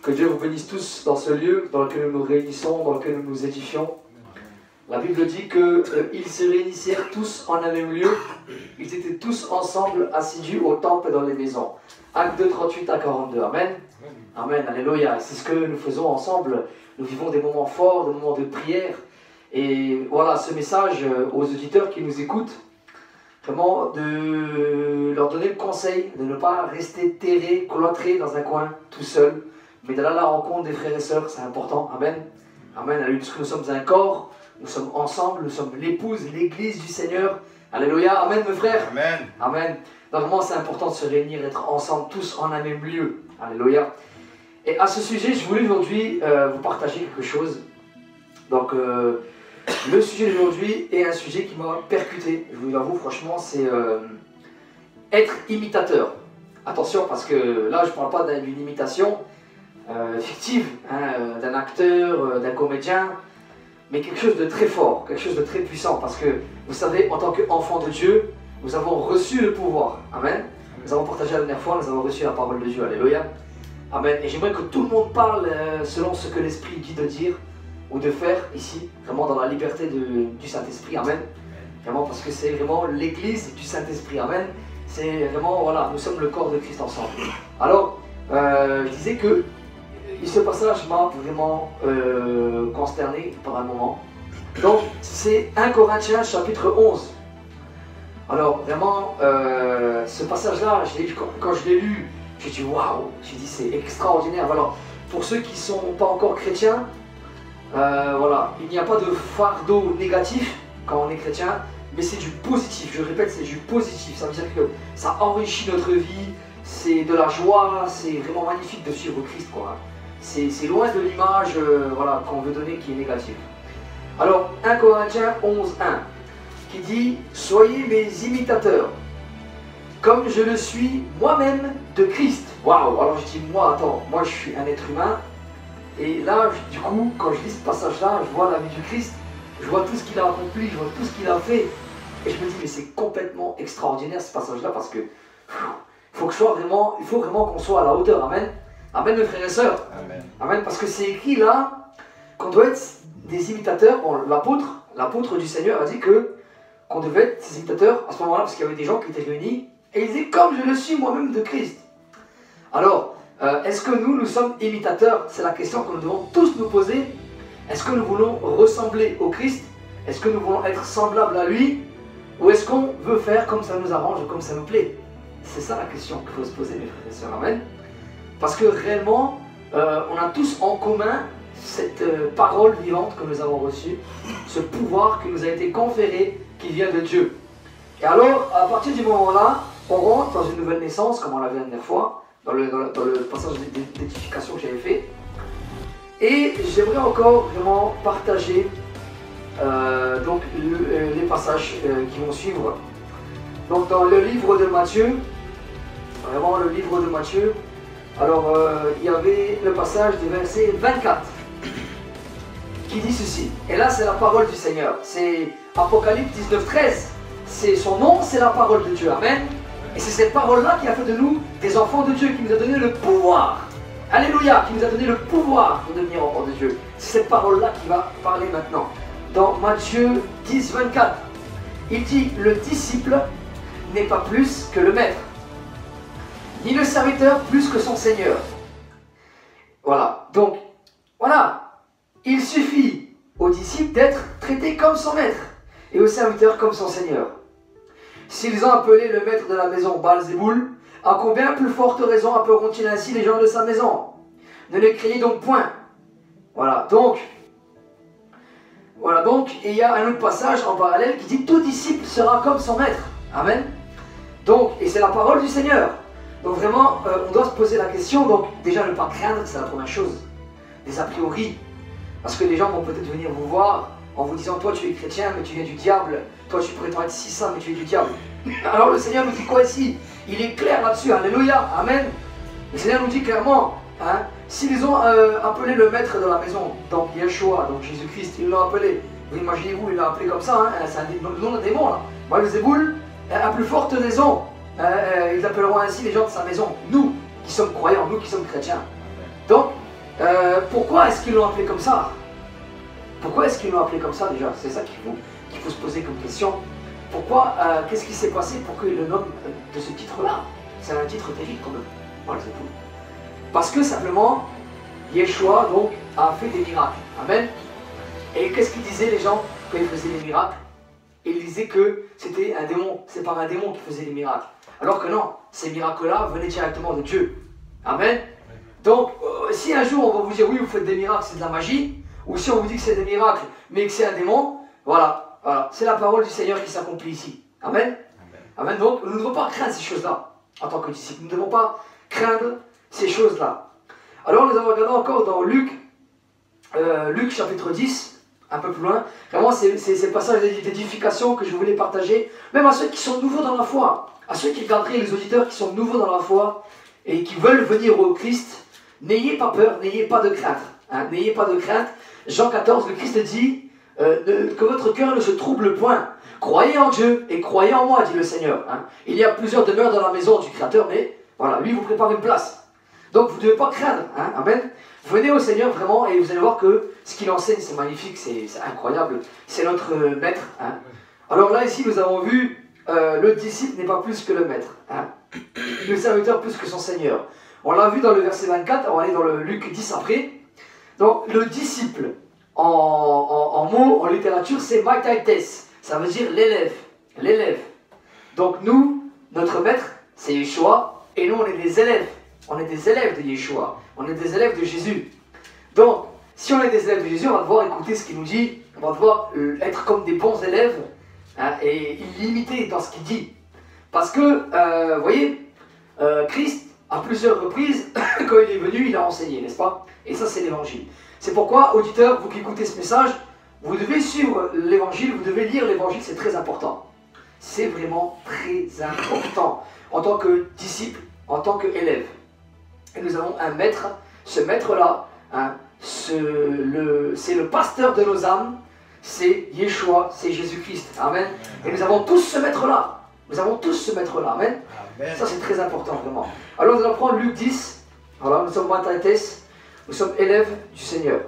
Que Dieu vous bénisse tous dans ce lieu dans lequel nous nous réunissons, dans lequel nous nous édifions. La Bible dit qu'ils se réunissèrent tous en un même lieu. Ils étaient tous ensemble assidus au temple et dans les maisons. Acte 2, 38 à 42. Amen. Amen. Alléluia. C'est ce que nous faisons ensemble. Nous vivons des moments forts, des moments de prière. Et voilà, ce message aux auditeurs qui nous écoutent, vraiment de leur donner le conseil de ne pas rester terré, cloîtré dans un coin, tout seul, mais d'aller à la rencontre des frères et sœurs, c'est important. Amen. Amen. Alléluia. Parce que nous sommes un corps, nous sommes ensemble, nous sommes l'épouse, l'église du Seigneur. Alléluia. Amen, mes frères. Amen. Amen. Donc, vraiment, c'est important de se réunir, d'être ensemble, tous en un même lieu. Alléluia. Et à ce sujet, je voulais aujourd'hui vous partager quelque chose. Donc, le sujet d'aujourd'hui est un sujet qui m'a percuté. Je vous l'avoue, franchement, c'est être imitateur. Attention, parce que là, je ne parle pas d'une imitation fictive, hein, d'un acteur, d'un comédien, mais quelque chose de très fort, quelque chose de très puissant. Parce que, vous savez, en tant qu'enfant de Dieu, nous avons reçu le pouvoir. Amen. Nous avons partagé la dernière fois, nous avons reçu la parole de Dieu. Alléluia. Amen. Et j'aimerais que tout le monde parle selon ce que l'Esprit dit de dire ou de faire ici, vraiment dans la liberté du Saint-Esprit. Amen. Vraiment, parce que c'est vraiment l'église du Saint-Esprit. Amen. C'est vraiment, voilà, nous sommes le corps de Christ ensemble. Alors, je disais que ce passage m'a vraiment consterné par un moment. Donc, c'est 1 Corinthiens chapitre 11. Alors, vraiment, ce passage-là, quand je l'ai lu, j'ai dit waouh, j'ai dit c'est extraordinaire. Alors, pour ceux qui ne sont pas encore chrétiens, voilà, il n'y a pas de fardeau négatif quand on est chrétien, mais c'est du positif. Je répète, c'est du positif. Ça veut dire que ça enrichit notre vie, c'est de la joie, c'est vraiment magnifique de suivre Christ, quoi. C'est loin de l'image voilà, qu'on veut donner qui est négative. Alors, 1 Corinthiens 11, 1, qui dit « Soyez mes imitateurs, comme je le suis moi-même de Christ. » Waouh. Alors je dis « Moi, attends, moi je suis un être humain. » Et là, du coup, quand je lis ce passage-là, je vois la vie du Christ, je vois tout ce qu'il a accompli, je vois tout ce qu'il a fait. Et je me dis, mais c'est complètement extraordinaire ce passage-là parce que il faut vraiment qu'on soit à la hauteur. Amen. Amen, mes frères et sœurs. Amen. Amen, parce que c'est écrit là qu'on doit être des imitateurs. Bon, l'apôtre du Seigneur a dit qu'on devait être des imitateurs à ce moment-là parce qu'il y avait des gens qui étaient réunis et ils disaient, comme je le suis moi-même de Christ. Alors, est-ce que nous sommes imitateurs? C'est la question que nous devons tous nous poser. Est-ce que nous voulons ressembler au Christ? Est-ce que nous voulons être semblables à lui? Ou est-ce qu'on veut faire comme ça nous arrange, comme ça nous plaît? C'est ça la question qu'il faut se poser, mes frères et sœurs. Amen. Parce que réellement, on a tous en commun cette parole vivante que nous avons reçue, ce pouvoir qui nous a été conféré, qui vient de Dieu. Et alors, à partir du moment-là, on rentre dans une nouvelle naissance, comme on l'avait la dernière fois, dans le passage d'édification que j'avais fait. Et j'aimerais encore vraiment partager donc, les passages qui vont suivre. Donc dans le livre de Matthieu, vraiment le livre de Matthieu, alors il y avait le passage du verset 24 qui dit ceci. Et là c'est la parole du Seigneur. C'est Apocalypse 19, 13. C'est son nom, c'est la parole de Dieu. Amen. Et c'est cette parole-là qui a fait de nous des enfants de Dieu, qui nous a donné le pouvoir. Alléluia, qui nous a donné le pouvoir de devenir enfants de Dieu. C'est cette parole-là qui va parler maintenant. Dans Matthieu 10, 24, il dit « Le disciple n'est pas plus que le maître, ni le serviteur plus que son Seigneur. » Voilà, donc, voilà, il suffit au disciple d'être traité comme son maître et au serviteur comme son Seigneur. S'ils ont appelé le maître de la maison Baal-Zéboul, à combien plus forte raison appelleront-ils ainsi les gens de sa maison? Ne les craignez donc point. Voilà, donc, et il y a un autre passage en parallèle qui dit « Tout disciple sera comme son maître. » Amen. Donc, et c'est la parole du Seigneur. Donc vraiment, on doit se poser la question. Donc déjà, ne pas craindre, c'est la première chose. Des a priori. Parce que les gens vont peut-être venir vous voir en vous disant, toi tu es chrétien, mais tu viens du diable. Toi tu prétends être si saint, mais tu es du diable. Alors le Seigneur nous dit quoi ici? Il est clair là-dessus. Alléluia. Amen. Le Seigneur nous dit clairement, hein, s'ils ont appelé le maître de la maison, donc Yeshua, donc Jésus-Christ, ils l'ont appelé. Vous imaginez-vous, il l'a appelé comme ça, hein, c'est un nom de démon là. Belzéboul, à plus forte raison, ils appelleront ainsi les gens de sa maison. Nous qui sommes croyants, nous qui sommes chrétiens. Donc, pourquoi est-ce qu'ils l'ont appelé comme ça? Pourquoi est-ce qu'ils l'ont appelé comme ça déjà? C'est ça qu'il faut se poser comme question. Pourquoi, qu'est-ce qui s'est passé pour qu'il le nomme de ce titre-là? C'est un titre terrible quand même. Voilà, c'est tout. Parce que simplement, Yeshua donc a fait des miracles. Amen. Et qu'est-ce qu'ils disaient les gens quand ils faisaient des miracles? Ils disaient que c'était un démon, c'est par un démon qui faisait des miracles. Alors que non, ces miracles-là venaient directement de Dieu. Amen. Donc, si un jour on va vous dire oui, vous faites des miracles, c'est de la magie, ou si on vous dit que c'est des miracles, mais que c'est un démon, voilà, voilà. C'est la parole du Seigneur qui s'accomplit ici. Amen. Amen. Donc, nous ne devons pas craindre ces choses-là en tant que disciples. Nous ne devons pas craindre ces choses-là. Alors, nous avons regardé encore dans Luc chapitre 10, un peu plus loin. Vraiment, c'est ces passages d'édification que je voulais partager, même à ceux qui sont nouveaux dans la foi, à ceux qui regarderaient les auditeurs qui sont nouveaux dans la foi et qui veulent venir au Christ. N'ayez pas peur, n'ayez pas de crainte. Hein, n'ayez pas de crainte. Jean 14, le Christ dit que votre cœur ne se trouble point. Croyez en Dieu et croyez en moi, dit le Seigneur. Hein. Il y a plusieurs demeures dans la maison du Créateur, mais voilà, lui vous prépare une place. Donc vous ne devez pas craindre. Hein, amen. Venez au Seigneur vraiment et vous allez voir que ce qu'il enseigne, c'est magnifique, c'est incroyable. C'est notre maître. Hein. Alors là, ici, nous avons vu le disciple n'est pas plus que le maître. Hein. Le serviteur plus que son Seigneur. On l'a vu dans le verset 24, on va aller dans le Luc 10 après. Donc le disciple, en mots, en littérature, c'est mataites. Ça veut dire l'élève. L'élève. Donc nous, notre maître, c'est Yeshua, et nous on est des élèves. On est des élèves de Yeshua. On est des élèves de Jésus. Donc, si on est des élèves de Jésus, on va devoir écouter ce qu'il nous dit. On va devoir être comme des bons élèves, hein, et l'imiter dans ce qu'il dit. Parce que, vous voyez, Christ, à plusieurs reprises, quand il est venu, il a enseigné, n'est-ce pas? Et ça, c'est l'évangile. C'est pourquoi, auditeurs, vous qui écoutez ce message, vous devez suivre l'évangile, vous devez lire l'évangile, c'est très important. C'est vraiment très important. En tant que disciple, en tant qu'élève. Et nous avons un maître, ce maître-là, hein, c'est le pasteur de nos âmes, c'est Yeshua, c'est Jésus-Christ. Amen. Et nous avons tous ce maître-là. Nous avons tous ce maître-là. Amen. Amen. Ça, c'est très important, vraiment. Alors, nous allons prendre Luc 10. Voilà, nous sommes mataites, nous sommes élèves du Seigneur.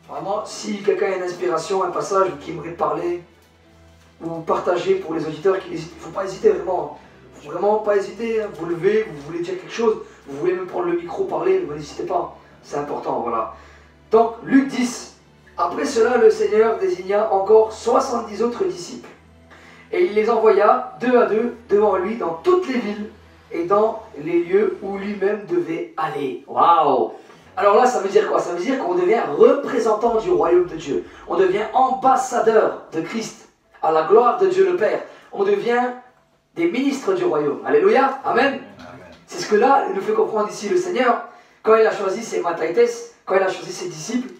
Vraiment, si quelqu'un a une inspiration, un passage qui aimerait parler ou partager pour les auditeurs, il ne faut pas hésiter vraiment. Il ne faut vraiment pas hésiter, vous levez, vous voulez dire quelque chose, vous voulez même prendre le micro, parler, n'hésitez pas. C'est important, voilà. Donc, Luc 10. Après cela, le Seigneur désigna encore 70 autres disciples. Et il les envoya deux à deux devant lui dans toutes les villes et dans les lieux où lui-même devait aller. Waouh! Alors là, ça veut dire quoi? Ça veut dire qu'on devient représentant du royaume de Dieu. On devient ambassadeur de Christ, à la gloire de Dieu le Père. On devient des ministres du royaume. Alléluia. Amen. C'est ce que là, il nous fait comprendre ici le Seigneur, quand il a choisi ses mataites, quand il a choisi ses disciples.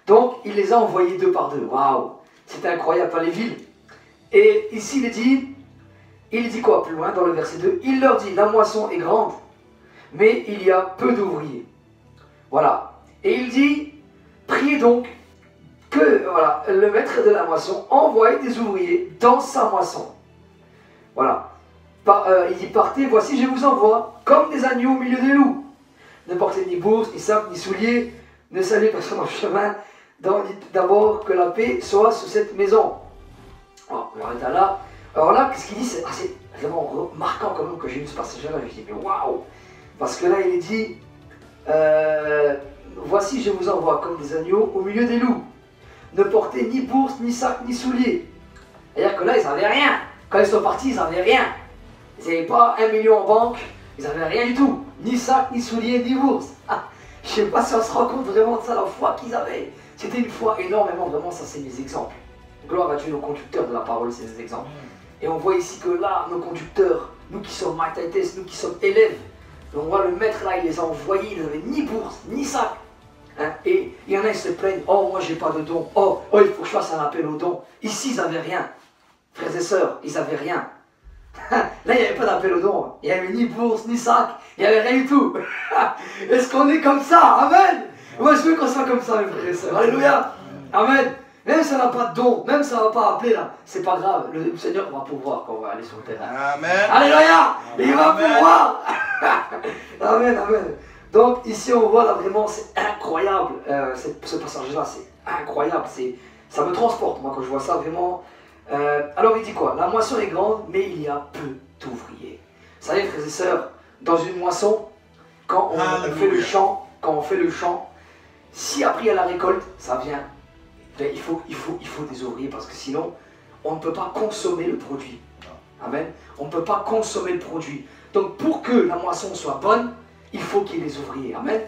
Donc, il les a envoyés deux par deux. Waouh! C'était incroyable dans les villes. Et ici, il dit quoi plus loin dans le verset 2? Il leur dit, la moisson est grande, mais il y a peu d'ouvriers. Voilà. Et il dit, priez donc que voilà, le maître de la moisson envoie des ouvriers dans sa moisson. Voilà. Il dit, partez, voici je vous envoie, comme des agneaux au milieu des loups. Ne portez ni bourse, ni sac, ni souliers, ne saluez personne en chemin. Dites d'abord que la paix soit sous cette maison. Alors, on arrête là. Alors là, ce qu'il dit, c'est vraiment marquant quand même que j'ai lu ce passage-là. Je me dis, mais waouh! Parce que là, il est dit, voici je vous envoie comme des agneaux au milieu des loups. Ne portez ni bourse, ni sac, ni souliers. C'est-à-dire que là, ils n'avaient rien. Quand ils sont partis, ils n'avaient rien. Ils n'avaient pas 1 million en banque, ils n'avaient rien du tout. Ni sac, ni souliers, ni bourse. Ah, je ne sais pas si on se rend compte vraiment de ça, la foi qu'ils avaient. C'était une foi énormément, vraiment, ça c'est des exemples. Gloire à Dieu, nos conducteurs de la parole, c'est des exemples. Et on voit ici que là, nos conducteurs, nous qui sommes maîtresses, nous qui sommes élèves, on voit le maître là, il les a envoyés, ils n'avaient ni bourse, ni sac. Hein? Et il y en a, ils se plaignent, oh moi j'ai pas de don, oh il faut que je fasse un appel au don. Ici, ils n'avaient rien. Frères et sœurs, ils n'avaient rien. Là, il n'y avait pas d'appel au don. Il n'y avait ni bourse, ni sac, il n'y avait rien du tout. Est-ce qu'on est comme ça? Amen. Moi, je veux qu'on soit comme ça, mes frères et sœurs. Alléluia. Amen. Même si on n'a pas de don, même si on ne va pas appeler là, c'est pas grave. Le Seigneur va pouvoir quand on va aller sur le terrain. Amen. Alléluia. Il va pouvoir. Amen, amen. Donc ici on voit là vraiment, c'est incroyable. Ce passage-là, c'est incroyable. Ça me transporte, moi, quand je vois ça, vraiment. Alors il dit quoi? La moisson est grande, mais il y a peu d'ouvriers. Vous savez, frères et sœurs, dans une moisson, quand on fait le champ, si après il y a la récolte, ça vient. Ben, il faut des ouvriers parce que sinon, on ne peut pas consommer le produit. Amen. On ne peut pas consommer le produit. Donc pour que la moisson soit bonne, il faut qu'il y ait des ouvriers. Amen.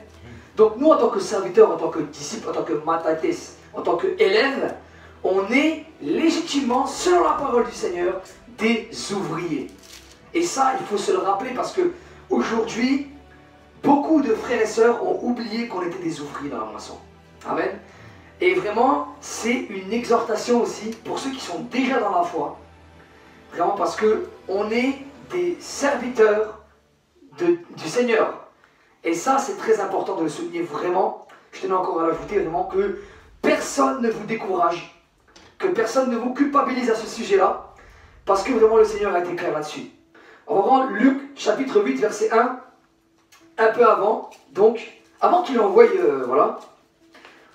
Donc nous, en tant que serviteurs, en tant que disciples, en tant que matates, en tant qu'élèves, on est légitimement, selon la parole du Seigneur, des ouvriers. Et ça, il faut se le rappeler parce que aujourd'hui, beaucoup de frères et sœurs ont oublié qu'on était des ouvriers dans la moisson. Amen. Et vraiment, c'est une exhortation aussi pour ceux qui sont déjà dans la foi. Vraiment parce qu'on est des serviteurs du Seigneur. Et ça, c'est très important de le souligner vraiment. Je tenais encore à l'ajouter vraiment que personne ne vous décourage, que personne ne vous culpabilise à ce sujet-là, parce que vraiment le Seigneur a été clair là-dessus. On va voir Luc chapitre 8 verset 1, un peu avant, donc avant qu'il envoie, voilà,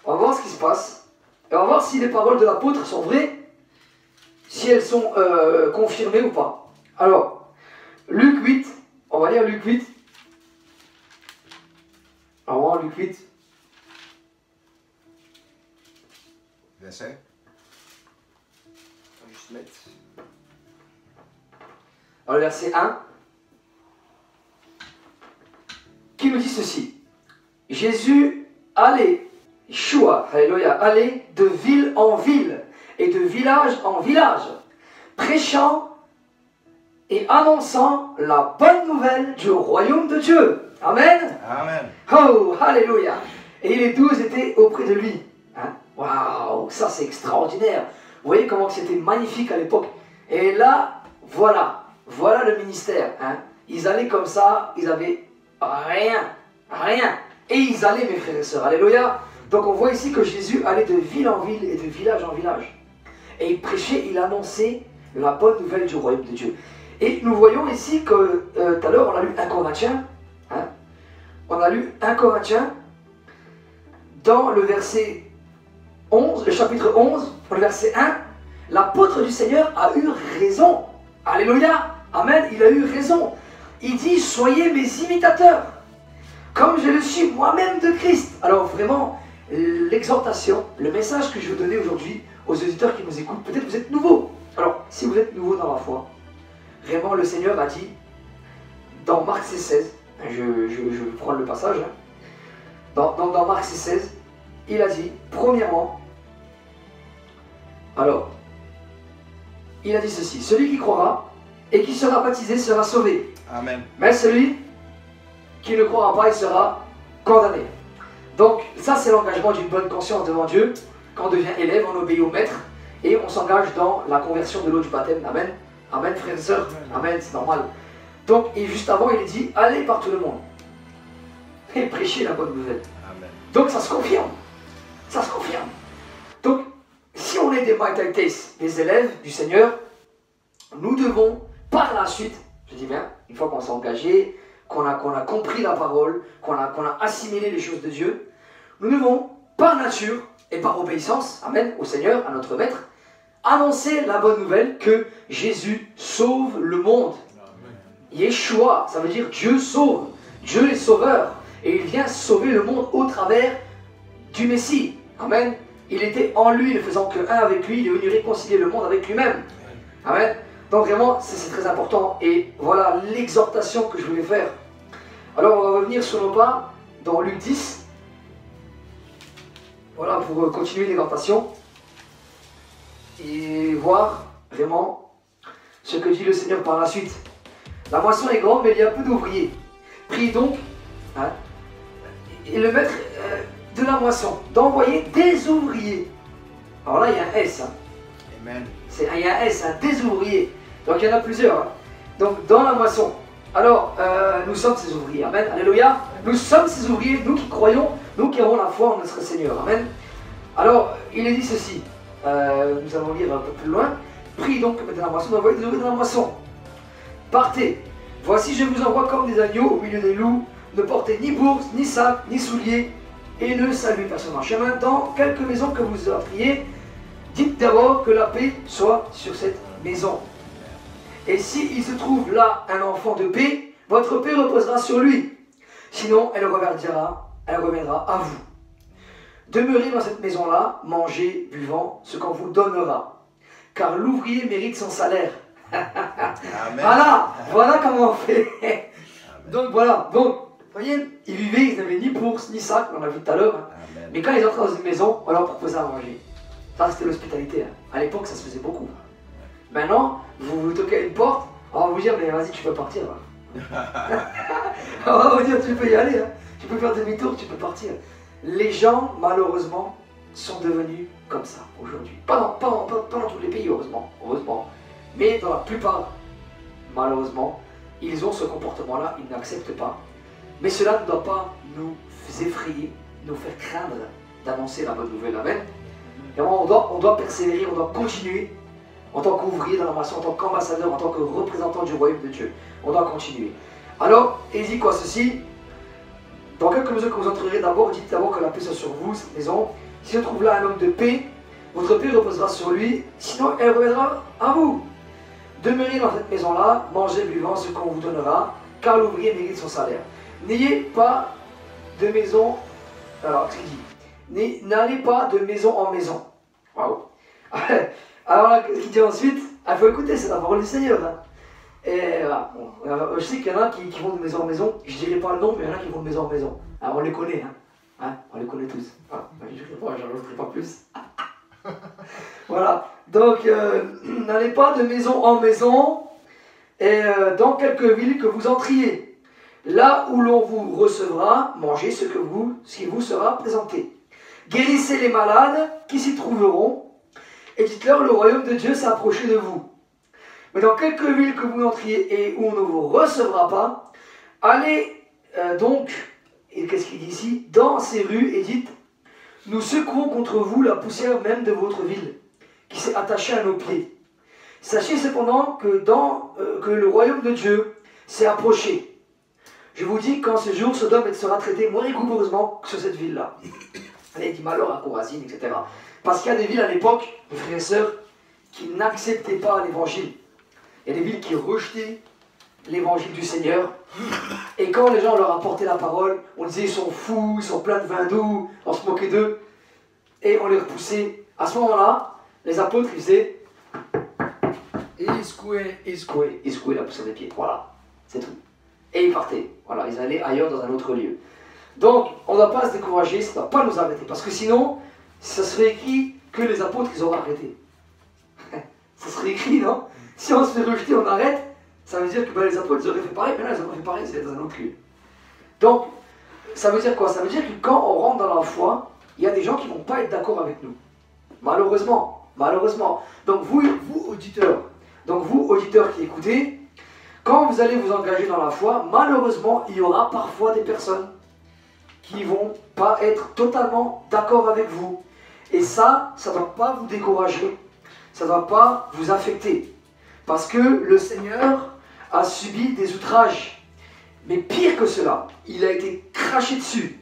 on va voir ce qui se passe, et on va voir si les paroles de l'apôtre sont vraies, si elles sont confirmées ou pas. Alors, Luc 8, on va lire Luc 8. On va voir Luc 8. Verset. On va juste mettre. Alors, le verset 1, qui nous dit ceci. Jésus allait, Yeshua, alléluia, allait de ville en ville et de village en village, prêchant et annonçant la bonne nouvelle du royaume de Dieu. Amen. Amen. Oh, alléluia. Et les 12 étaient auprès de lui. Hein? Waouh, ça c'est extraordinaire. Vous voyez comment c'était magnifique à l'époque. Et là, voilà le ministère. Hein? Ils allaient comme ça, ils avaient rien. Et ils allaient, mes frères et sœurs. Alléluia. Donc on voit ici que Jésus allait de ville en ville et de village en village. Et il prêchait, il annonçait la bonne nouvelle du royaume de Dieu. Et nous voyons ici que, tout à l'heure, on a lu 1 Corinthiens. Hein? On a lu 1 Corinthiens dans le verset 11, le chapitre 11, le verset 1. L'apôtre du Seigneur a eu raison. Alléluia. Amen. Il a eu raison. Il dit, soyez mes imitateurs, comme je le suis moi-même de Christ. Alors vraiment, l'exhortation, le message que je veux donner aujourd'hui aux auditeurs qui nous écoutent, peut-être vous êtes nouveaux. Alors, si vous êtes nouveaux dans la foi, vraiment le Seigneur a dit, dans Marc 16, je vais prendre le passage, hein. Dans Marc 16, il a dit, premièrement, alors, il a dit ceci, celui qui croira et qui sera baptisé sera sauvé. Amen. Mais celui qui ne croira pas, il sera condamné. Donc, ça c'est l'engagement d'une bonne conscience devant Dieu. Quand on devient élève, on obéit au maître et on s'engage dans la conversion de l'eau du baptême. Amen. Amen, frères et sœurs. Amen, c'est normal. Donc, et juste avant, il est dit, allez par tout le monde et prêchez la bonne nouvelle. Amen. Donc, ça se confirme. Ça se confirme. Donc, si on est des maïtaïtes, des élèves du Seigneur, nous devons, par la suite, je dis bien, une fois qu'on s'est engagé, qu'on a compris la parole, qu'on a assimilé les choses de Dieu, nous devons, par nature et par obéissance, amen, au Seigneur, à notre Maître, annoncer la bonne nouvelle que Jésus sauve le monde. Yeshua, ça veut dire Dieu sauve. Dieu est sauveur. Et il vient sauver le monde au travers du Messie. Amen. Il était en lui, ne faisant que un avec lui, il est venu réconcilier le monde avec lui-même. Amen. Donc vraiment, c'est très important. Et voilà l'exhortation que je voulais faire. Alors on va revenir sur nos pas dans Luc 10. Voilà, pour continuer l'exhortation. Et voir vraiment ce que dit le Seigneur par la suite. La moisson est grande, mais il y a peu d'ouvriers. Priez donc, hein, et le maître de la moisson, d'envoyer des ouvriers. Alors là, il y a un S. Hein. Amen. Il y a un S, hein, des ouvriers. Donc il y en a plusieurs. Hein. Donc dans la moisson. Alors, nous sommes ces ouvriers. Amen. Alléluia. Nous sommes ces ouvriers, nous qui croyons, nous qui avons la foi en notre Seigneur. Amen. Alors, il est dit ceci. Nous allons lire un peu plus loin. Prie donc le maître de la moisson d'envoyer des ouvriers dans la moisson. Partez. Voici, je vous envoie comme des agneaux au milieu des loups. Ne portez ni bourse, ni sac, ni souliers, et ne saluez personne en chemin. Dans quelques maisons que vous entriez, dites d'abord que la paix soit sur cette maison. Et s'il se trouve là un enfant de paix, votre paix reposera sur lui. Sinon, elle reviendra à vous. Demeurez dans cette maison-là, mangez, buvant ce qu'on vous donnera. Car l'ouvrier mérite son salaire. Amen. Voilà comment on fait. Donc voilà, donc, vous voyez, ils vivaient, ils n'avaient ni bourse, ni sac, on l'a vu tout à l'heure. Hein. Mais quand ils entraient dans une maison, on leur proposait à manger. Ça, c'était l'hospitalité. Hein. À l'époque, ça se faisait beaucoup. Maintenant, vous toquez à une porte, on va vous dire, mais vas-y, tu peux partir. On va vous dire, tu peux y aller. Hein. Tu peux faire demi-tour, tu peux partir. Les gens, malheureusement, sont devenus comme ça aujourd'hui. Pas dans tous les pays, heureusement. Mais dans la plupart, malheureusement, ils ont ce comportement-là, ils n'acceptent pas. Mais cela ne doit pas nous effrayer, nous faire craindre d'annoncer la bonne nouvelle. Amen. Et on doit persévérer, on doit continuer en tant qu'ouvrier dans la moisson, en tant qu'ambassadeur, en tant que représentant du royaume de Dieu. On doit continuer. Alors, il dit quoi ceci? Dans quelques mesures que vous entrerez d'abord, dites d'abord que la paix soit sur vous, cette maison. Si se trouve là un homme de paix, votre paix reposera sur lui, sinon elle reviendra à vous. Demeurez dans cette maison-là, mangez, buvant ce qu'on vous donnera, car l'ouvrier mérite son salaire. N'ayez pas de maison. Alors, qu'est-ce qu'il dit? N'allez pas de maison en maison. Waouh! Alors là, qu'est-ce qu'il dit ensuite? Il faut écouter, c'est la parole du Seigneur. Hein. Et voilà. Bon, je sais qu'il y en a qui vont de maison en maison. Je ne dirai pas le nom, mais il y en a qui vont de maison en maison. Alors on les connaît, hein, on les connaît tous. Voilà. Je ne dirai pas, j'en dirai pas plus. Voilà. Donc, n'allez pas de maison en maison, et dans quelques villes que vous entriez. Là où l'on vous recevra, mangez ce qui vous sera présenté. Guérissez les malades qui s'y trouveront, et dites-leur, le royaume de Dieu s'est approché de vous. Mais dans quelques villes que vous entriez et où on ne vous recevra pas, allez donc, et qu'est-ce qu'il dit ici, dans ces rues et dites, nous secouons contre vous la poussière même de votre ville, qui s'est attachée à nos pieds. Sachez cependant que, que le royaume de Dieu s'est approché. Je vous dis qu'en ce jour, Sodome sera traité moins rigoureusement que sur cette ville-là. Allez, dit malheur à Corazine, etc. Parce qu'il y a des villes à l'époque, mes frères et sœurs, qui n'acceptaient pas l'évangile. Il y a des villes qui rejetaient l'évangile du Seigneur. Et quand les gens leur apportaient la parole, on disait ils sont fous, ils sont pleins de vin doux, on se moquait d'eux. Et on les repoussait. À ce moment-là, les apôtres, ils faisaient... Ils secouaient la poussière des pieds. Voilà, c'est tout. Et ils partaient. Voilà, ils allaient ailleurs dans un autre lieu. Donc, on ne doit pas se décourager, ça ne doit pas nous arrêter. Parce que sinon, ça serait écrit que les apôtres, ils auraient arrêté. Ça serait écrit, non? Si on se fait rejeter, on arrête, ça veut dire que les apôtres, ils auraient fait pareil, mais là, ils auraient fait pareil, c'est dans un autre lieu. Donc, ça veut dire quoi? Ça veut dire que quand on rentre dans la foi, il y a des gens qui ne vont pas être d'accord avec nous. Malheureusement. Donc, vous auditeurs qui écoutez, quand vous allez vous engager dans la foi, malheureusement, il y aura parfois des personnes qui ne vont pas être totalement d'accord avec vous. Et ça ne doit pas vous décourager, ça ne doit pas vous affecter. Parce que le Seigneur a subi des outrages. Mais pire que cela, il a été craché dessus.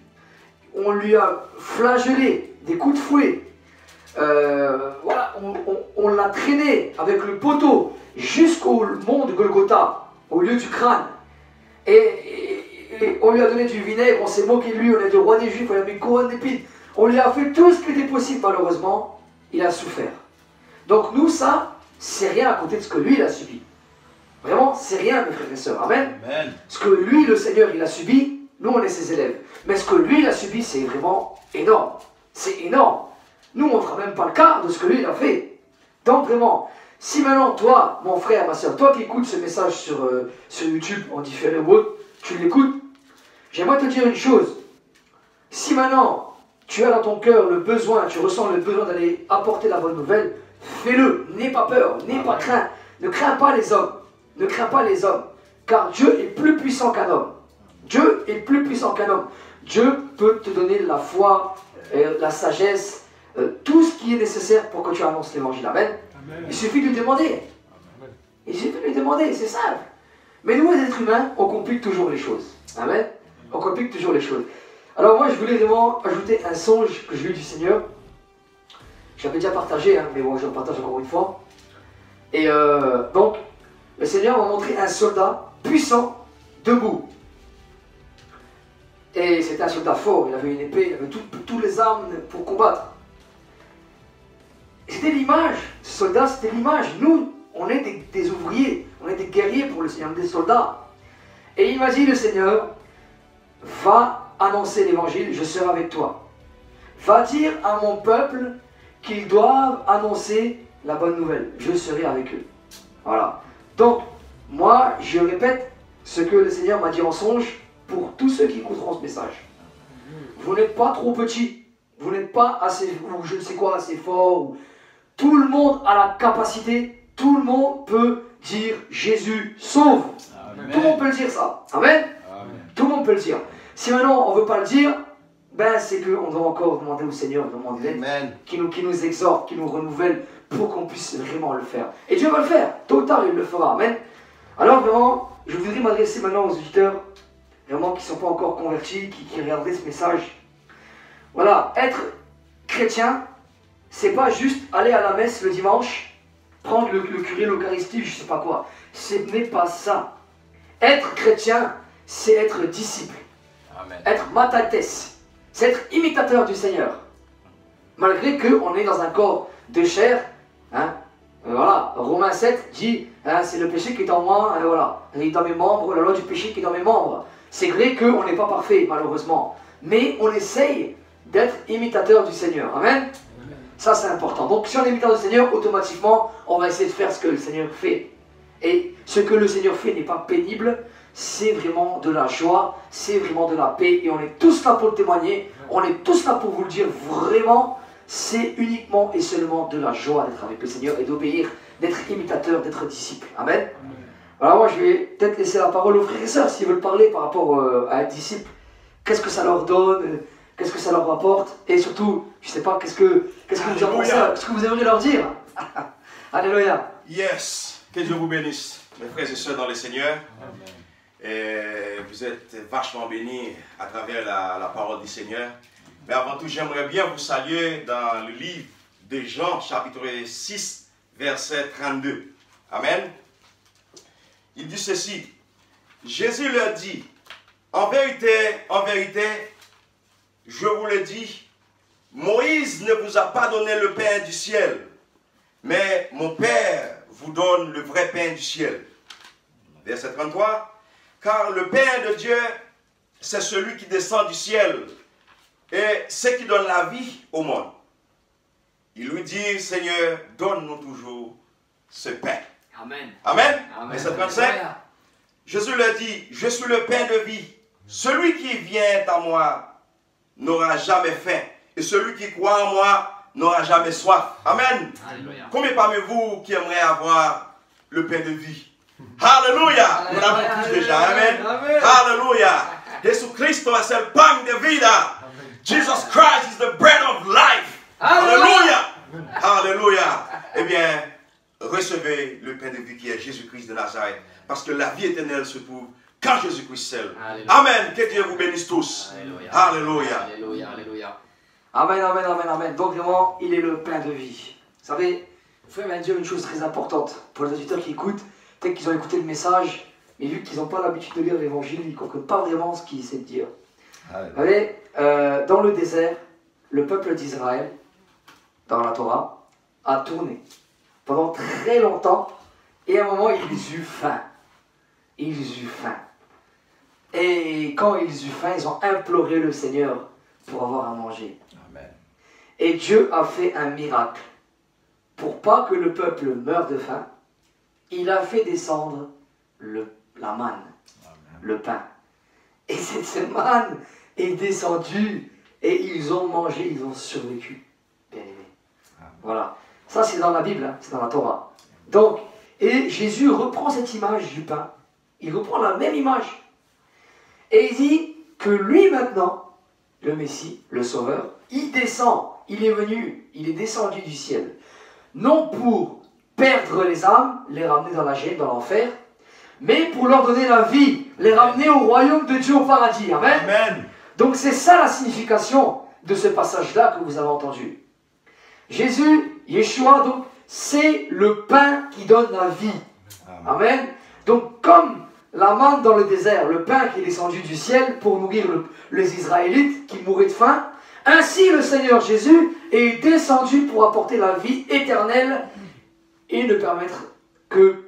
On lui a flagellé des coups de fouet. Voilà, on l'a traîné avec le poteau jusqu'au mont de Golgotha, au lieu du crâne. Et on lui a donné du vinaigre, on s'est moqué de lui, on a dit roi des Juifs, on lui a mis une couronne d'épines. On lui a fait tout ce qui était possible, malheureusement, il a souffert. Donc nous, ça, c'est rien à côté de ce que lui, il a subi. Vraiment, c'est rien, mes frères et sœurs. Amen. Amen. Ce que lui, le Seigneur, il a subi, nous, on est ses élèves. Mais ce que lui, il a subi, c'est vraiment énorme. C'est énorme. Nous, on ne fera même pas le quart de ce que lui, il a fait. Donc vraiment, Si maintenant, toi, mon frère, ma soeur, toi qui écoutes ce message sur YouTube en différé ou autre, tu l'écoutes, j'aimerais te dire une chose. Si maintenant, tu as dans ton cœur le besoin, tu ressens le besoin d'aller apporter la bonne nouvelle, fais-le. N'aie pas peur, n'aie pas craint. Ne crains pas les hommes. Ne crains pas les hommes. Car Dieu est plus puissant qu'un homme. Dieu est plus puissant qu'un homme. Dieu peut te donner la foi, la sagesse, tout ce qui est nécessaire pour que tu annonces l'évangile. Amen. Amen. Il suffit de lui demander. Amen. Il suffit de lui demander, c'est simple. Mais nous, les êtres humains, on complique toujours les choses. Amen. On complique toujours les choses. Alors moi, je voulais vraiment ajouter un songe que j'ai eu du Seigneur. J'avais déjà partagé, hein, mais bon, je le partage encore une fois. Et donc, le Seigneur m'a montré un soldat puissant, debout. Et c'était un soldat fort, il avait une épée, il avait toutes les armes pour combattre. C'était l'image, ce soldat, c'était l'image. Nous, on est des ouvriers, on est des guerriers pour le Seigneur, des soldats. Et il m'a dit, le Seigneur, va annoncer l'évangile, je serai avec toi. Va dire à mon peuple qu'ils doivent annoncer la bonne nouvelle, je serai avec eux. Voilà. Donc, moi, je répète ce que le Seigneur m'a dit en songe pour tous ceux qui écouteront ce message. Vous n'êtes pas trop petit, vous n'êtes pas assez, ou je ne sais quoi, assez fort. Ou... Tout le monde a la capacité, tout le monde peut dire Jésus sauve. Amen. Tout le monde peut le dire ça. Amen. Amen. Tout le monde peut le dire. Si maintenant on ne veut pas le dire, ben c'est qu'on doit encore demander au Seigneur, demander qui nous exhorte, qui nous renouvelle pour qu'on puisse vraiment le faire. Et Dieu va le faire, tôt ou tard il le fera. Amen. Alors vraiment, je voudrais m'adresser maintenant aux auditeurs, vraiment qui ne sont pas encore convertis, qui regarderaient ce message. Voilà, être chrétien, c'est pas juste aller à la messe le dimanche, prendre le curé, l'Eucharistie, je sais pas quoi. Ce n'est pas ça. Être chrétien, c'est être disciple. Amen. Être matates, c'est être imitateur du Seigneur. Malgré qu'on est dans un corps de chair, hein, voilà, Romains 7 dit, hein, c'est le péché qui est en moi, hein, voilà, et dans mes membres, la loi du péché qui est dans mes membres. C'est vrai qu'on n'est pas parfait, malheureusement, mais on essaye d'être imitateur du Seigneur. Amen. Amen. Ça, c'est important. Donc, si on est imitateur du Seigneur, automatiquement, on va essayer de faire ce que le Seigneur fait. Et ce que le Seigneur fait n'est pas pénible, c'est vraiment de la joie, c'est vraiment de la paix, et on est tous là pour le témoigner, on est tous là pour vous le dire, vraiment, c'est uniquement et seulement de la joie d'être avec le Seigneur et d'obéir, d'être imitateur, d'être disciple. Amen. Amen. Alors moi, je vais peut-être laisser la parole aux frères et sœurs s'ils veulent parler par rapport à être disciple. Qu'est-ce que ça leur donne? Qu'est-ce que ça leur apporte? Et surtout, je ne sais pas, qu'est-ce que vous en pensez? Qu'est-ce que vous aimeriez leur dire? Alléluia. Yes. Que Dieu vous bénisse, mes frères et sœurs dans le Seigneur. Amen. Et vous êtes vachement bénis à travers la parole du Seigneur. Mais avant tout, j'aimerais bien vous saluer dans le livre de Jean, chapitre 6, verset 32. Amen. Il dit ceci. Jésus leur dit, en vérité, je vous le dis, Moïse ne vous a pas donné le pain du ciel, mais mon Père vous donne le vrai pain du ciel. Verset 33. Car le pain de Dieu, c'est celui qui descend du ciel et c'est qui donne la vie au monde. Il lui dit, Seigneur, donne-nous toujours ce pain. Amen. Amen. Amen. Verset 35. Jésus leur dit, je suis le pain de vie. Celui qui vient à moi n'aura jamais faim. Et celui qui croit en moi n'aura jamais soif. Amen. Alléluia. Combien parmi vous qui aimeraient avoir le pain de vie? Alléluia. Nous l'avons tous déjà. Amen. Amen. Alléluia. Jésus-Christ est le pain de vida. Jesus Christ is the bread of life. Alléluia. Alléluia. Eh bien, recevez le pain de vie qui est Jésus-Christ de Nazareth. Parce que la vie éternelle se trouve quand Jésus-Christ seul. Amen. Que Dieu vous bénisse tous. Alléluia. Alléluia. Alléluia. Alléluia. Amen, amen, amen, amen. Donc vraiment, il est le pain de vie. Vous savez, il faut même dire une chose très importante pour les auditeurs qui écoutent. Peut-être qu'ils ont écouté le message, mais vu qu'ils n'ont pas l'habitude de lire l'évangile, ils ne comprennent pas vraiment ce qu'il essaie de dire. Vous savez, dans le désert, le peuple d'Israël, dans la Torah, a tourné pendant très longtemps, et à un moment, ils eurent faim. Ils eurent faim. Et quand ils eurent faim, ils ont imploré le Seigneur pour avoir à manger. Amen. Et Dieu a fait un miracle. pour pas que le peuple meure de faim, il a fait descendre la manne, le pain. Et cette manne est descendue et ils ont mangé, ils ont survécu. Bien aimé. Voilà. Ça c'est dans la Bible, hein, c'est dans la Torah. Donc, et Jésus reprend cette image du pain. Il reprend la même image. Et il dit que lui maintenant, le Messie, le Sauveur, il descend, il est venu, il est descendu du ciel. Non pour perdre les âmes, les ramener dans la gêne, dans l'enfer, mais pour leur donner la vie, les ramener au royaume de Dieu, au paradis. Amen. Amen. Donc c'est ça la signification de ce passage-là que vous avez entendu. Jésus, Yeshua, donc, c'est le pain qui donne la vie. Amen. Donc comme la manne dans le désert, le pain qui est descendu du ciel pour nourrir les Israélites qui mouraient de faim, ainsi le Seigneur Jésus est descendu pour apporter la vie éternelle et ne permettre que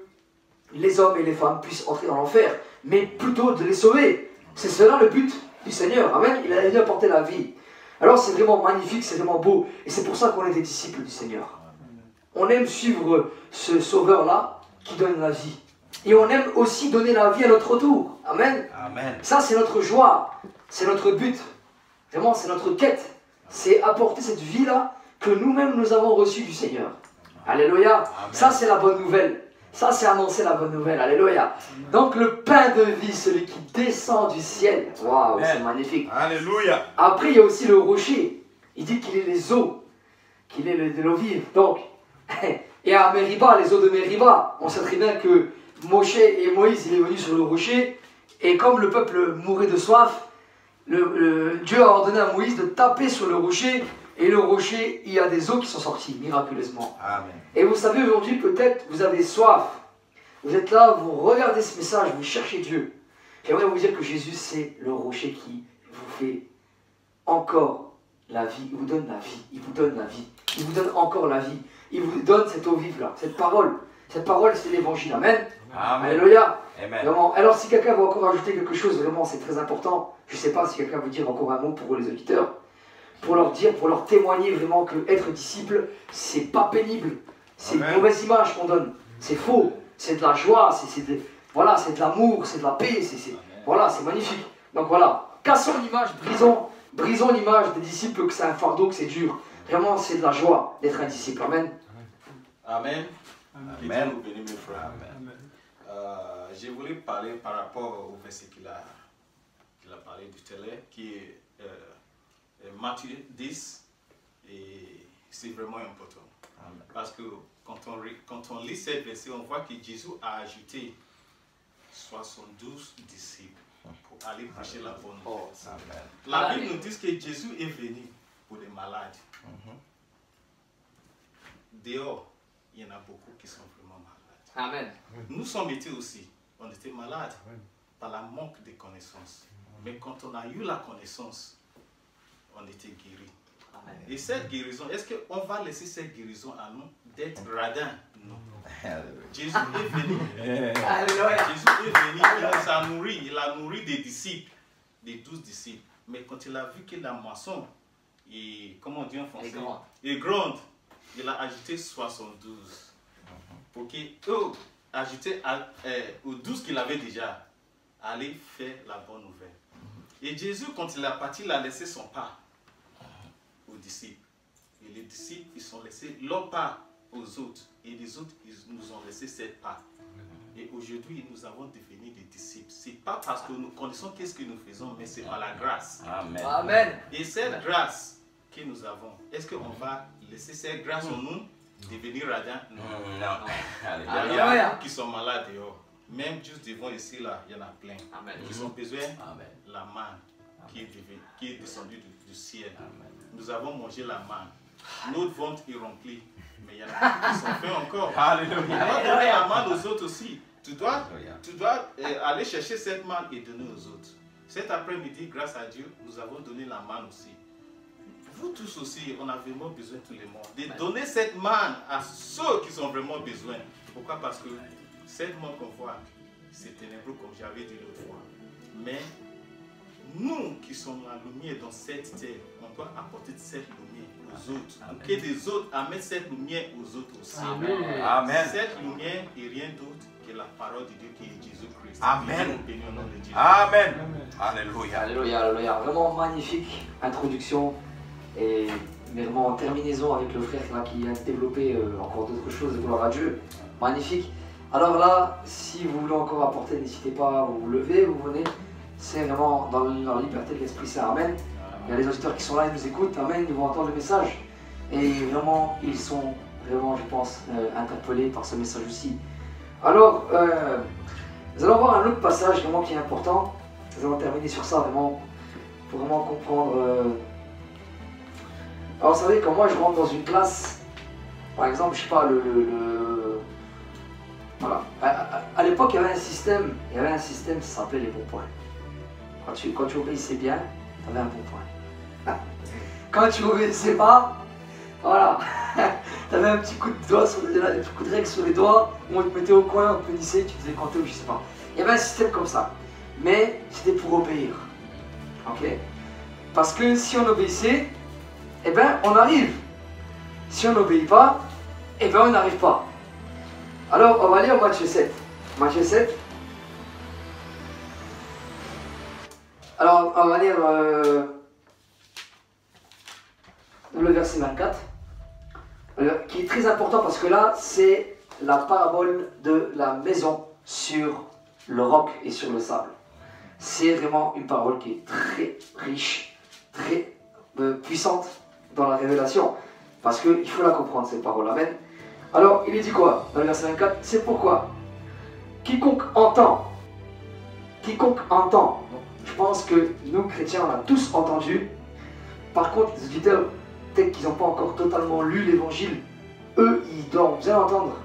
les hommes et les femmes puissent entrer dans l'enfer, mais plutôt de les sauver. C'est cela le but du Seigneur. Amen. Il a venu apporter la vie. Alors c'est vraiment magnifique, c'est vraiment beau. Et c'est pour ça qu'on est des disciples du Seigneur. On aime suivre ce sauveur-là qui donne la vie. Et on aime aussi donner la vie à notre tour. Amen. Amen. Ça c'est notre joie. C'est notre but. Vraiment c'est notre quête. C'est apporter cette vie-là que nous-mêmes nous avons reçue du Seigneur. Alléluia. Ça c'est la bonne nouvelle. Ça c'est annoncer la bonne nouvelle. Alléluia. Donc le pain de vie, celui qui descend du ciel. Waouh, c'est magnifique. Alléluia. Après il y a aussi le rocher. Il dit qu'il est les eaux. Qu'il est de l'eau vive. Donc, et à Mériba, les eaux de Mériba, on sait très bien que Moshe et Moïse, il est venu sur le rocher. Et comme le peuple mourait de soif, Dieu a ordonné à Moïse de taper sur le rocher. Et le rocher, il y a des eaux qui sont sorties miraculeusement. Amen. Et vous savez, aujourd'hui, peut-être, vous avez soif. Vous êtes là, vous regardez ce message, vous cherchez Dieu. J'aimerais vous dire que Jésus, c'est le rocher qui vous fait encore la vie. Il vous donne la vie. Il vous donne la vie. Il vous donne encore la vie. Il vous donne cette eau vive là, cette parole. Cette parole, c'est l'évangile. Amen. Amen. Alléluia. Amen. Vraiment. Alors, si quelqu'un veut encore ajouter quelque chose, vraiment, c'est très important. Je ne sais pas si quelqu'un veut dire encore un mot pour les auditeurs. Pour leur dire, pour leur témoigner vraiment que être disciple, c'est pas pénible. C'est une mauvaise image qu'on donne. C'est faux. C'est de la joie. Voilà, c'est de l'amour, c'est de la paix. Voilà, c'est magnifique. Donc voilà, cassons l'image, brisons l'image des disciples que c'est un fardeau, que c'est dur. Vraiment, c'est de la joie d'être un disciple. Amen. Amen. Que Dieu Amen. vous bénisse, mes frères. Je voulais parler par rapport au verset qu'il a parlé du télé, qui est Matthieu 10, et c'est vraiment important. Amen. Parce que quand on lit ce verset, on voit que Jésus a ajouté 72 disciples pour aller prêcher la bonne nouvelle. Amen. La Bible nous dit que Jésus est venu pour les malades. Dehors, il y en a beaucoup qui sont vraiment malades. Amen. Nous sommes été aussi, on était malades par la manque de connaissances. Mais quand on a eu la connaissance, on était guéris. Amen. Et cette guérison, est-ce qu'on va laisser cette guérison à nous d'être radins? Non. Jésus est venu. Alléluia. Jésus est venu, il nous a nourris. Il a nourri des disciples, des 12 disciples. Mais quand il a vu que la moisson, et, comment on dit en français, est grande, il a ajouté 72. Pour qu'eux, ajouter aux 12 qu'il avait déjà, aller faire la bonne nouvelle. Et Jésus, quand il est parti, il a laissé son part aux disciples. Et les disciples, ils ont laissé leur part aux autres. Et les autres, ils nous ont laissé cette part. Et aujourd'hui, nous avons devenu des disciples. Ce n'est pas parce que nous connaissons qu'est-ce que nous faisons, mais c'est par la grâce. Amen. Amen. Et cette grâce que nous avons, est-ce qu'on va laisser cette grâce en nous devenir radin? Non. Non. Il y a Alléluia. beaucoup qui sont malades dehors. Même juste devant ici, là, il y en a plein. Amen. Qui ont besoin Amen. de la manne qui est descendue du ciel. Amen. Nous avons mangé la manne. Notre ventre est rempli. Mais il y en a qui sont faits encore. Alléluia. On doit donner la manne aux autres aussi. Tu dois aller chercher cette manne et donner aux autres. Cet après-midi, grâce à Dieu, nous avons donné la manne aussi. Vous tous aussi, on a vraiment besoin tout le monde de donner cette manne à ceux qui ont vraiment besoin. Pourquoi? Parce que cette manne qu'on voit, c'est ténébreux comme j'avais dit l'autre fois. Mais nous qui sommes la lumière dans cette terre, on doit apporter cette lumière aux aux autres. Que les autres amènent cette lumière aux autres aussi. Amen. Cette lumière n'est rien d'autre que la parole de Dieu qui est Jésus-Christ. Amen. Béni au nom de Jésus. Amen. Alléluia. Alléluia, alléluia. Vraiment magnifique introduction et vraiment en terminaison avec le frère là, qui a développé encore d'autres choses, gloire à Dieu. Magnifique. Alors là, si vous voulez encore apporter, n'hésitez pas à vous lever, vous venez. C'est vraiment dans la liberté de l'Esprit Saint. Amen. Il y a les auditeurs qui sont là, ils nous écoutent. Amen. Ils vont entendre le message. Et vraiment, ils sont vraiment, je pense, interpellés par ce message aussi. Alors, nous allons voir un autre passage vraiment qui est important. Nous allons terminer sur ça vraiment, pour vraiment comprendre. Alors, vous savez, quand moi je rentre dans une classe, par exemple, je sais pas, voilà. À l'époque, il y avait un système, ça s'appelait les bons points. Quand tu obéissais bien, tu avais un bon point. Quand tu obéissais pas, voilà, tu avais un petit coup de doigt, un petit coup de règle sur les doigts, on te mettait au coin, on te punissait, tu faisais compter ou je sais pas. Il y avait un système comme ça, mais c'était pour obéir. Ok? Parce que si on obéissait, eh bien on arrive. Si on n'obéit pas, eh bien on n'arrive pas. Alors on va lire Matthieu 7. Matthieu 7. Alors on va lire le verset 24. Qui est très important parce que là c'est la parabole de la maison sur le roc et sur le sable. C'est vraiment une parole qui est très riche, très puissante dans la révélation. Parce qu'il faut la comprendre cette parole. Amen. Alors il est dit quoi dans le verset 24? C'est pourquoi quiconque entend, je pense que nous chrétiens on a tous entendu. Par contre les auditeurs, peut-être qu'ils n'ont pas encore totalement lu l'évangile, eux ils doivent bien entendre.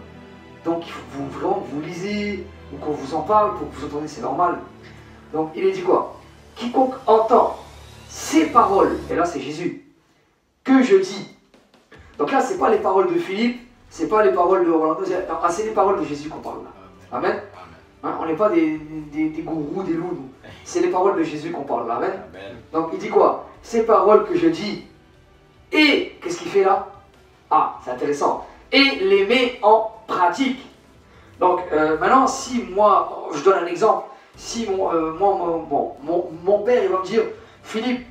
Donc il faut que vous lisez ou qu'on vous en parle pour que vous entendiez, c'est normal. Donc il est dit quoi? Quiconque entend ces paroles, et là c'est Jésus, que je dis. Donc là c'est pas les paroles de Philippe, c'est pas les paroles de Rolando, c'est les paroles de Jésus qu'on parle là. Amen. Hein, on n'est pas des gourous, des loups. C'est les paroles de Jésus qu'on parle là. Amen. Donc il dit quoi? Ces paroles que je dis, et qu'est-ce qu'il fait là? Ah, c'est intéressant. Et les met en pratique. Donc maintenant, si moi, je donne un exemple, si mon père il va me dire, Philippe,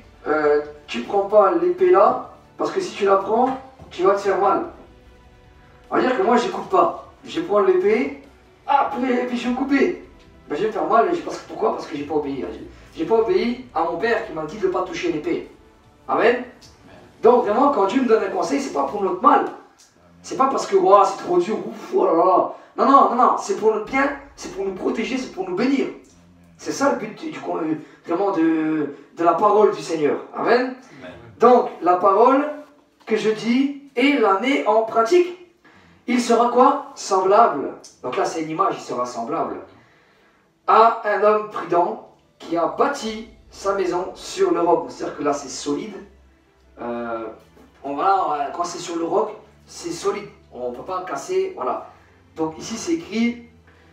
tu prends pas l'épée là, parce que si tu la prends, tu vas te faire mal. On va dire que moi j'écoute pas. Je prends l'épée, et puis je vais me couper. Ben, je vais me faire mal, pourquoi? Parce que j'ai pas obéi. J'ai pas obéi à mon père qui m'a dit de ne pas toucher l'épée. Amen. Donc vraiment, quand Dieu me donne un conseil, c'est pas pour notre mal. C'est pas parce que wow, c'est trop dur, ouf, oh là là. Non, c'est pour notre bien, c'est pour nous protéger, c'est pour nous bénir. C'est ça le but vraiment de la parole du Seigneur. Amen. Donc la parole que je dis et la met en pratique. Il sera quoi? Semblable. Donc là c'est une image, il sera semblable à un homme prudent qui a bâti sa maison sur le roc. C'est-à-dire que là c'est solide. Quand c'est sur le roc, c'est solide. On ne peut pas casser. Voilà. Donc ici c'est écrit,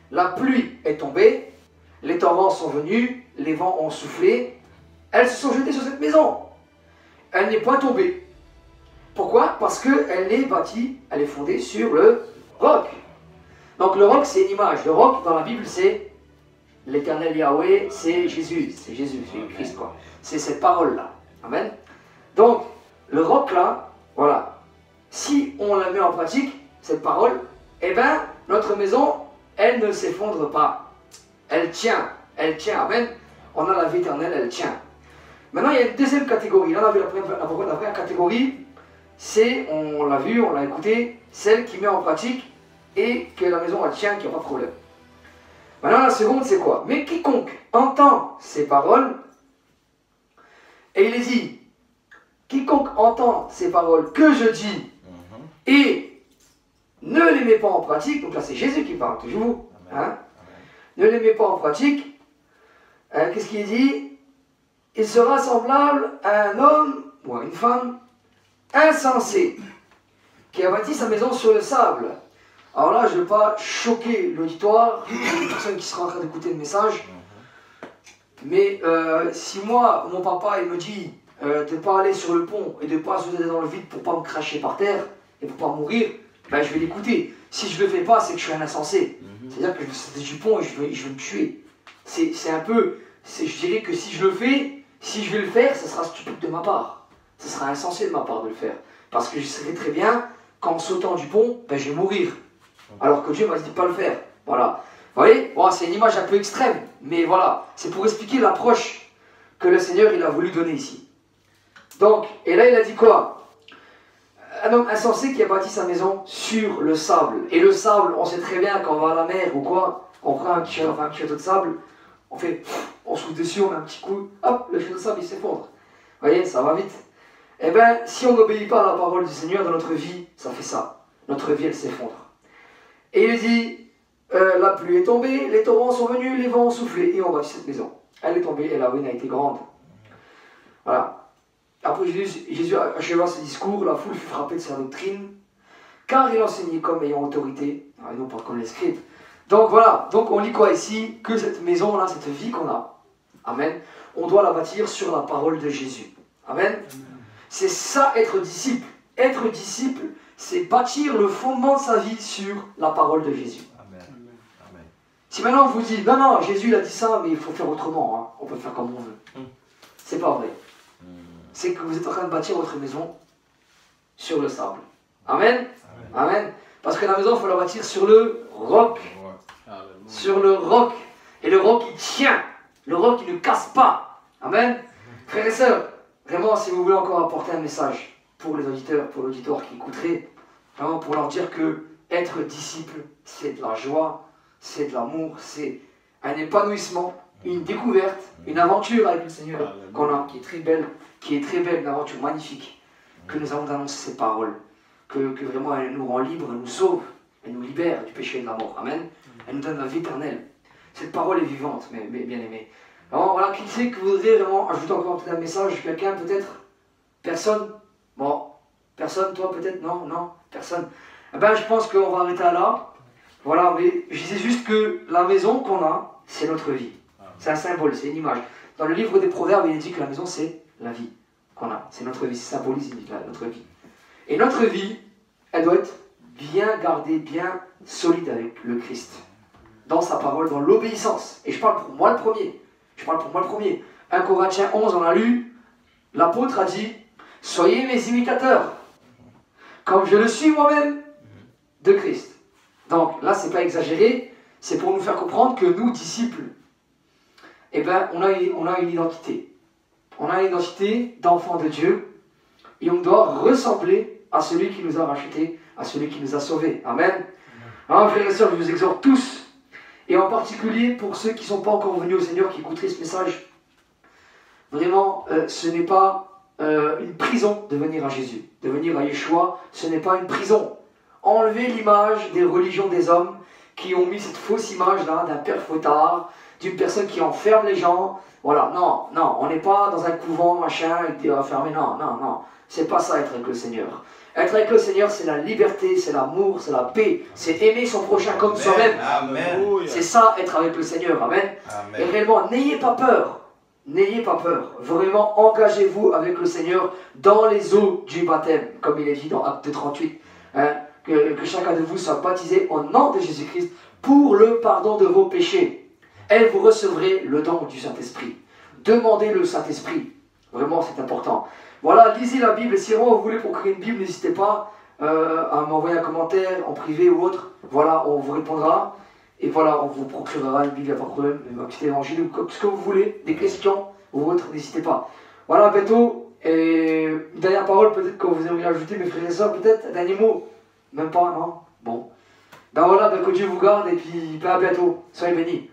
la pluie est tombée, les torrents sont venus, les vents ont soufflé, elles se sont jetées sur cette maison. Elle n'est point tombée. Pourquoi? Parce qu'elle est bâtie, elle est fondée sur le roc. Donc le roc c'est une image. Le roc dans la Bible c'est l'éternel Yahweh, c'est Jésus. C'est Jésus, c'est Christ quoi. C'est cette parole là. Amen. Donc le roc là, voilà. Si on la met en pratique, cette parole, eh bien notre maison, elle ne s'effondre pas. Elle tient, amen. On a la vie éternelle, elle tient. Maintenant il y a une deuxième catégorie. Là on a vu la première catégorie. C'est, on l'a vu, on l'a écouté, celle qui met en pratique et que la maison elle tient, qu'il n'y a pas de problème. Maintenant la seconde c'est quoi? Mais quiconque entend ces paroles, et il est dit, quiconque entend ces paroles que je dis et ne les met pas en pratique, donc là c'est Jésus qui parle, toujours, hein, ne les met pas en pratique, qu'est-ce qu'il dit? Il sera semblable à un homme ou à une femme insensé qui a bâti sa maison sur le sable. Alors là, je ne vais pas choquer l'auditoire, les personnes qui seront en train d'écouter le message, mais si moi, mon papa, il me dit de ne pas aller sur le pont et de ne pas sauter dans le vide pour ne pas me cracher par terre et pour ne pas mourir, ben, je vais l'écouter. Si je ne le fais pas, c'est que je suis un insensé. C'est-à-dire que je vais sauter du pont et je vais me tuer. C'est un peu... Je dirais que si je le fais, si je vais le faire, ça sera stupide de ma part. Ça sera insensé de ma part de le faire. Parce que je sais très bien qu'en sautant du pont, ben, je vais mourir. Alors que Dieu m'a dit de ne pas le faire. Voilà. Vous voyez, bon, c'est une image un peu extrême, mais voilà. C'est pour expliquer l'approche que le Seigneur il a voulu donner ici. Donc, et là il a dit quoi? Un homme insensé qui a bâti sa maison sur le sable. Et le sable, on sait très bien quand on va à la mer ou quoi, on prend un petit château de sable, on souffle dessus, on met un petit coup, hop, le château de sable il s'effondre. Vous voyez, ça va vite. Eh bien, si on n'obéit pas à la parole du Seigneur dans notre vie, ça fait ça. Notre vie, elle s'effondre. Et il dit, la pluie est tombée, les torrents sont venus, les vents ont soufflé, et on bâtit cette maison. Elle est tombée et la ruine a été grande. Voilà. Après Jésus acheva ce discours, la foule fut frappée de sa doctrine, car il enseignait comme ayant autorité, et non pas comme les scribes. Donc voilà, donc on lit quoi ici? Que cette maison-là, cette vie qu'on a, amen, on doit la bâtir sur la parole de Jésus. Amen. C'est ça être disciple. Être disciple, c'est bâtir le fondement de sa vie sur la parole de Jésus. Amen. Amen. Si maintenant on vous dit, non, non, Jésus il a dit ça, mais il faut faire autrement, hein. On peut faire comme on veut. C'est pas vrai. C'est que vous êtes en train de bâtir votre maison sur le sable. Amen. Amen. Amen. Parce que la maison, il faut la bâtir sur le roc. Sur le roc. Et le roc, il tient. Le roc, il ne casse pas. Amen. Frères et sœurs, vraiment, si vous voulez encore apporter un message pour les auditeurs, pour l'auditoire qui écouterait, vraiment pour leur dire que être disciple, c'est de la joie, c'est de l'amour, c'est un épanouissement, une découverte, une aventure avec le Seigneur qu'on a, qui est très belle, une aventure magnifique, que nous avons d'annoncer ces paroles, que vraiment elle nous rend libres, elle nous sauve, elle nous libère du péché et de la mort. Amen. Elle nous donne la vie éternelle. Cette parole est vivante, mais bien aimée. Alors voilà, qui sait que voudrait vraiment ajouter encore un message? Quelqu'un peut-être? Personne? Bon, personne, toi peut-être? Non, non, personne. Eh ben je pense qu'on va arrêter là. Voilà, mais je disais juste que la maison qu'on a, c'est notre vie. C'est un symbole, c'est une image. Dans le livre des Proverbes, il est dit que la maison, c'est la vie qu'on a. C'est notre vie, ça symbolise notre vie. Et notre vie, elle doit être bien gardée, bien solide avec le Christ. Dans sa parole, dans l'obéissance. Et je parle pour moi le premier. 1 Corinthiens 11, on a lu, l'apôtre a dit, soyez mes imitateurs, comme je le suis moi-même de Christ. Donc là, c'est pas exagéré, c'est pour nous faire comprendre que nous, disciples, eh ben, on a une identité. On a une identité d'enfant de Dieu, et on doit ressembler à celui qui nous a rachetés, à celui qui nous a sauvés. Amen. Alors, frères et sœurs, je vous exhorte tous, et en particulier pour ceux qui ne sont pas encore venus au Seigneur, qui écouteraient ce message, vraiment, ce n'est pas une prison de venir à Jésus, de venir à Yeshua, ce n'est pas une prison. Enlevez l'image des religions des hommes qui ont mis cette fausse image-là d'un père fouettard, d'une personne qui enferme les gens. Voilà, non, non, on n'est pas dans un couvent, machin, avec des enfermés, non, non, non. C'est pas ça être avec le Seigneur. Être avec le Seigneur, c'est la liberté, c'est l'amour, c'est la paix, c'est aimer son prochain comme soi-même. C'est ça, être avec le Seigneur. Amen. Amen. Et réellement, n'ayez pas peur. N'ayez pas peur. Vraiment, engagez-vous avec le Seigneur dans les eaux du baptême, comme il est dit dans Acte 38. Hein, que chacun de vous soit baptisé au nom de Jésus-Christ pour le pardon de vos péchés. Et vous recevrez le don du Saint-Esprit. Demandez le Saint-Esprit. Vraiment, c'est important. Voilà, lisez la Bible. Si vraiment vous voulez procurer une Bible, n'hésitez pas à m'envoyer un commentaire en privé ou autre. Voilà, on vous répondra. Et voilà, on vous procurera une Bible, il n'y a pas de problème. Un petit évangile ou ce que vous voulez, des questions ou autres, n'hésitez pas. Voilà, bientôt. Et une dernière parole, peut-être que vous aimeriez ajouter, mes frères et sœurs, peut-être, un dernier mot. Même pas, non? Bon. Ben voilà, ben que Dieu vous garde et puis ben à bientôt. Soyez bénis.